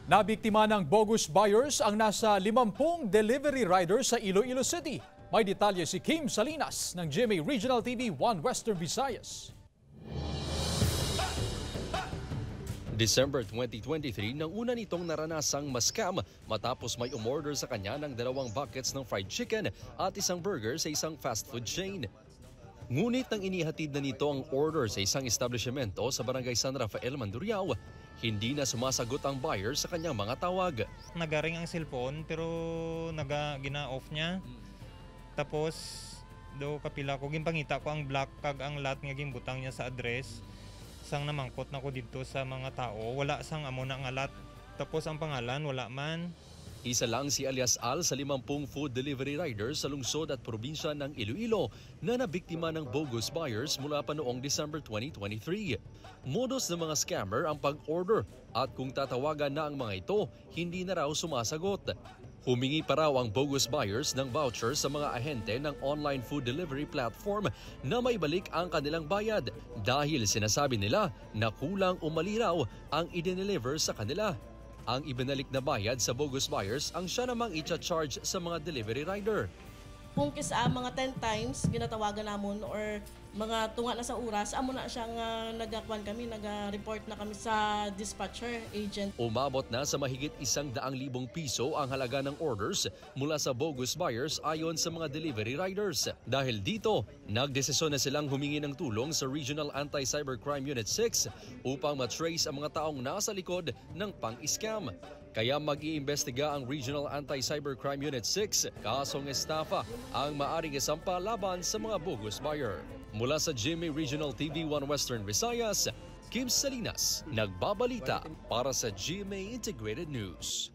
Nabiktima ng bogus buyers ang nasa 50 delivery riders sa Iloilo City. May detalye si Kim Salinas ng GMA Regional TV 1 Western Visayas. December 2023 nang una nitong naranasang ma-scam matapos may umorder sa kanya ng 2 buckets ng fried chicken at isang burger sa isang fast food chain. Ngunit nang inihatid na nito ang order sa isang establishmento sa Barangay San Rafael, Mandurriao, hindi na sumasagot ang buyer sa kanyang mga tawag. Nagaring ang cellphone pero gina-off niya. Tapos do kapila ko gimpangita ko ang black kag ang lot nga gimbutang niya sa address. Sang namangkot na ko dito sa mga tao, wala sang amo na nga lot. Tapos ang pangalan wala man. Isa lang si alias Al sa 50 food delivery riders sa lungsod at probinsya ng Iloilo na nabiktima ng bogus buyers mula pa noong December 2023. Modus ng mga scammer ang pag-order at kung tatawagan na ang mga ito, hindi na raw sumasagot. Humingi pa raw ang bogus buyers ng voucher sa mga ahente ng online food delivery platform na may balik ang kanilang bayad dahil sinasabi nila na kulang o mali raw ang i-deliver sa kanila. Ang ibinalik na bayad sa bogus buyers ang siya namang i-charge sa mga delivery rider. Kung kisa mga 10 times ginatawagan namon or mga tunga na sa oras, amo na siya nga nag-report na kami sa dispatcher agent. Umabot na sa mahigit 100,000 piso ang halaga ng orders mula sa bogus buyers ayon sa mga delivery riders. Dahil dito, nagdesisyon na silang humingi ng tulong sa Regional Anti-Cybercrime Unit 6 upang matrace ang mga taong nasa likod ng pang-scam. Kaya mag-iimbestiga ang Regional Anti-Cybercrime Unit 6 kasong estafa ang maaring isampa laban sa mga bogus buyer. Mula sa GMA Regional TV 1 Western Visayas, Kim Salinas, nagbabalita para sa GMA Integrated News.